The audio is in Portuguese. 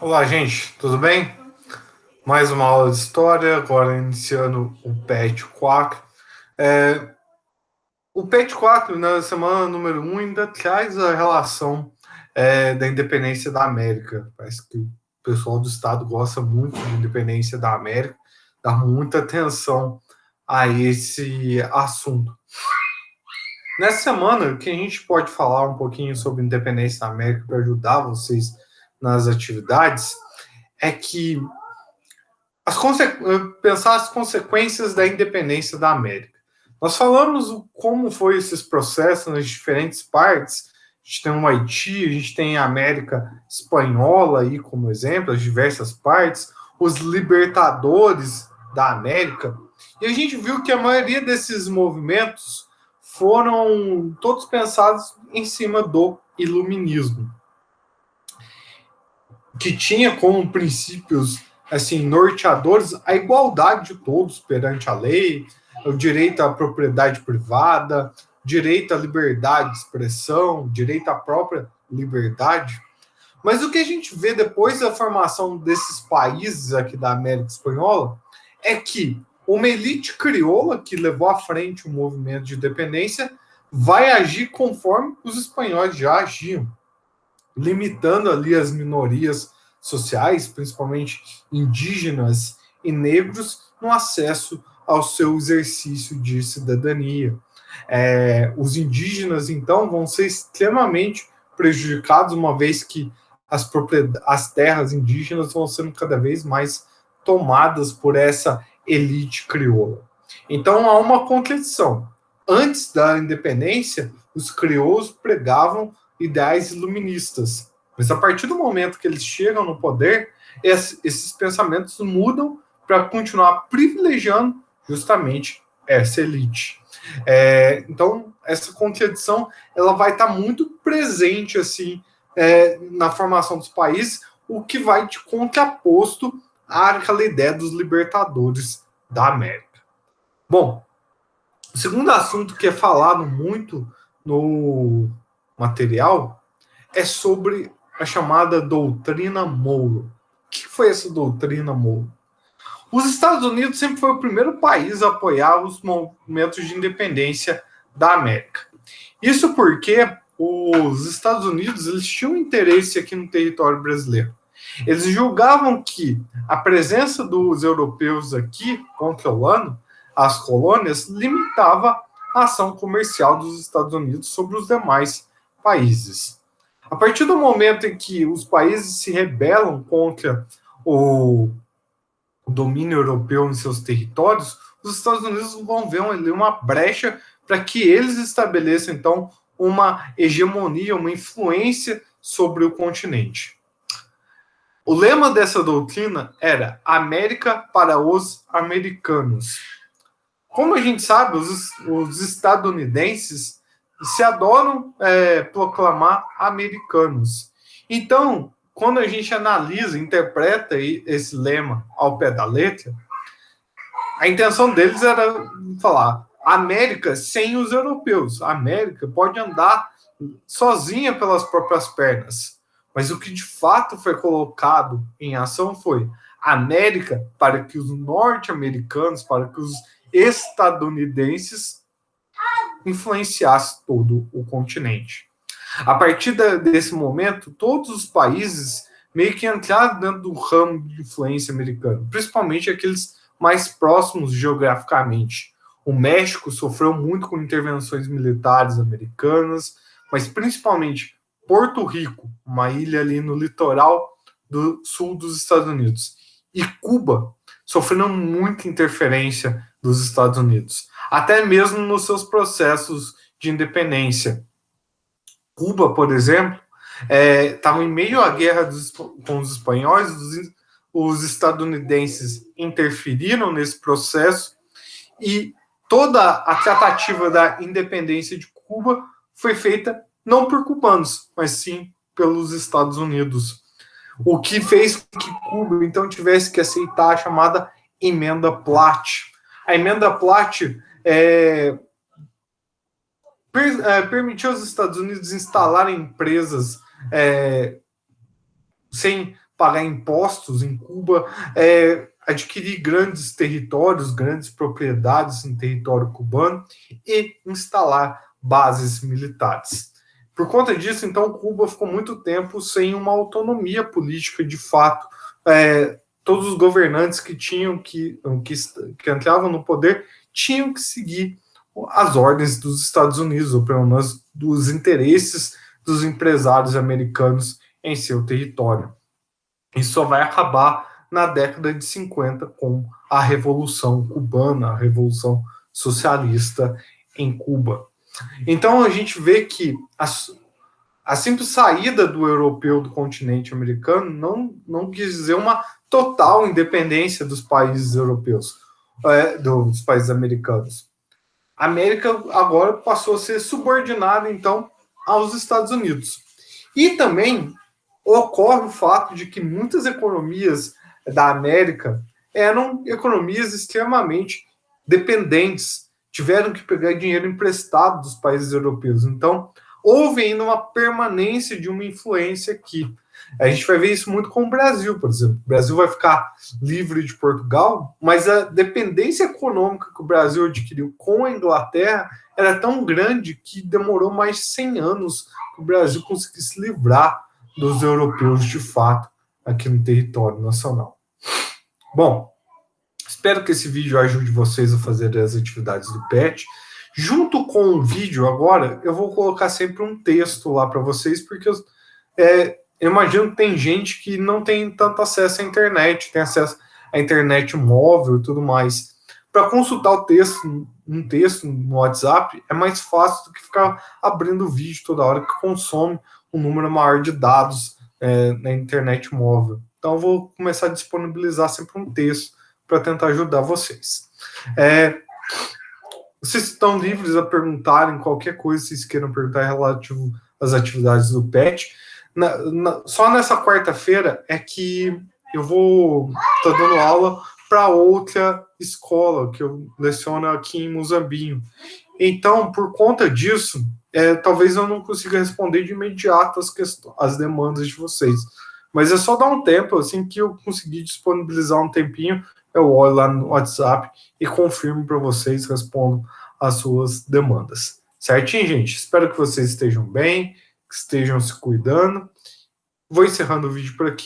Olá, gente, tudo bem? Mais uma aula de história, agora iniciando o PET 4. O PET 4, na semana número 1, ainda traz a relação da independência da América. Parece que o pessoal do Estado gosta muito da independência da América, dá muita atenção a esse assunto. Nessa semana, o que a gente pode falar um pouquinho sobre a independência da América para ajudar vocês nas atividades é que pensar as consequências da independência da América. Nós falamos como foi esses processos nas diferentes partes. A gente tem o Haiti, a gente tem a América Espanhola aí como exemplo, as diversas partes, os libertadores da América. E a gente viu que a maioria desses movimentos foram todos pensados em cima do iluminismo, que tinha como princípios assim norteadores a igualdade de todos perante a lei, o direito à propriedade privada, direito à liberdade de expressão, direito à própria liberdade. Mas o que a gente vê depois da formação desses países aqui da América Espanhola é que uma elite crioula que levou à frente o movimento de independência vai agir conforme os espanhóis já agiam, limitando ali as minorias sociais, principalmente indígenas e negros, no acesso ao seu exercício de cidadania. Os indígenas, então, vão ser extremamente prejudicados, uma vez que as terras indígenas vão sendo cada vez mais tomadas por essa elite crioula. Então, há uma contradição. Antes da independência, os crioulos pregavam ideais iluministas. Mas a partir do momento que eles chegam no poder, esses pensamentos mudam para continuar privilegiando justamente essa elite. Então, essa contradição ela vai estar muito presente assim na formação dos países, o que vai de contraposto àquela ideia dos libertadores da América. Bom, o segundo assunto que é falado muito no material é sobre a chamada doutrina Monroe. O que foi essa doutrina Monroe? Os Estados Unidos sempre foi o primeiro país a apoiar os movimentos de independência da América. Isso porque os Estados Unidos eles tinham interesse aqui no território brasileiro. Eles julgavam que a presença dos europeus aqui, controlando as colônias, limitava a ação comercial dos Estados Unidos sobre os demais países. A partir do momento em que os países se rebelam contra o domínio europeu em seus territórios, os Estados Unidos vão ver uma brecha para que eles estabeleçam, então, uma hegemonia, uma influência sobre o continente. O lema dessa doutrina era América para os americanos. Como a gente sabe, os estadunidenses se adoram proclamar americanos. Então, quando a gente analisa, interpreta esse lema ao pé da letra, a intenção deles era falar América sem os europeus. A América pode andar sozinha pelas próprias pernas. Mas o que de fato foi colocado em ação foi América para que os norte-americanos, para que os estadunidenses influenciassem todo o continente. A partir desse momento, todos os países meio que entraram dentro do ramo de influência americana, principalmente aqueles mais próximos geograficamente. O México sofreu muito com intervenções militares americanas, mas principalmente Porto Rico, uma ilha ali no litoral do sul dos Estados Unidos, e Cuba sofreram muita interferência dos Estados Unidos, até mesmo nos seus processos de independência. Cuba, por exemplo, estava em meio à guerra com os espanhóis, os estadunidenses interferiram nesse processo e toda a tratativa da independência de Cuba foi feita não por cubanos, mas sim pelos Estados Unidos. O que fez com que Cuba, então, tivesse que aceitar a chamada Emenda Platt. A Emenda Platt permitiu aos Estados Unidos instalarem empresas sem pagar impostos em Cuba, adquirir grandes territórios, grandes propriedades em território cubano e instalar bases militares. Por conta disso, então, Cuba ficou muito tempo sem uma autonomia política de fato. Todos os governantes que entravam no poder tinham que seguir as ordens dos Estados Unidos, ou pelo menos dos interesses dos empresários americanos em seu território. Isso só vai acabar na década de 50 com a Revolução Cubana, a Revolução Socialista em Cuba. Então a gente vê que a simples saída do europeu do continente americano não quis dizer uma total independência dos países europeus, dos países americanos. A América agora passou a ser subordinada, então, aos Estados Unidos. E também ocorre o fato de que muitas economias da América eram economias extremamente dependentes, tiveram que pegar dinheiro emprestado dos países europeus. Então, houve ainda uma permanência de uma influência aqui. A gente vai ver isso muito com o Brasil, por exemplo. O Brasil vai ficar livre de Portugal, mas a dependência econômica que o Brasil adquiriu com a Inglaterra era tão grande que demorou mais de 100 anos que o Brasil conseguisse se livrar dos europeus de fato aqui no território nacional. Bom, espero que esse vídeo ajude vocês a fazer as atividades do PET. Junto com o vídeo agora, eu vou colocar sempre um texto lá para vocês, porque eu imagino que tem gente que não tem tanto acesso à internet, tem acesso à internet móvel e tudo mais. Para consultar um texto no WhatsApp, é mais fácil do que ficar abrindo o vídeo toda hora, que consome um número maior de dados na internet móvel. Então, eu vou começar a disponibilizar sempre um texto para tentar ajudar vocês. Vocês estão livres a perguntarem qualquer coisa, se vocês queiram perguntar relativo às atividades do PET. Só nessa quarta-feira é que eu vou estar dando aula para outra escola que eu leciono aqui em Muzambinho. Então, por conta disso, talvez eu não consiga responder de imediato as demandas de vocês. Mas é só dar um tempo, assim que eu conseguir disponibilizar um tempinho, eu olho lá no WhatsApp e confirmo para vocês, respondo as suas demandas. Certinho, gente? Espero que vocês estejam bem, que estejam se cuidando. Vou encerrando o vídeo por aqui.